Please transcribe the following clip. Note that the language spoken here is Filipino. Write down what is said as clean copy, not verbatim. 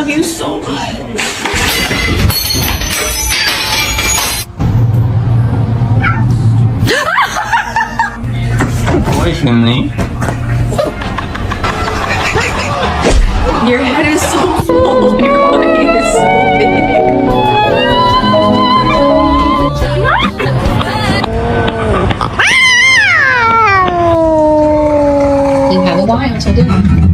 love you so much. Oi, Finley. Your head is so full. Your body is so big. 你抬得高呀，小队长。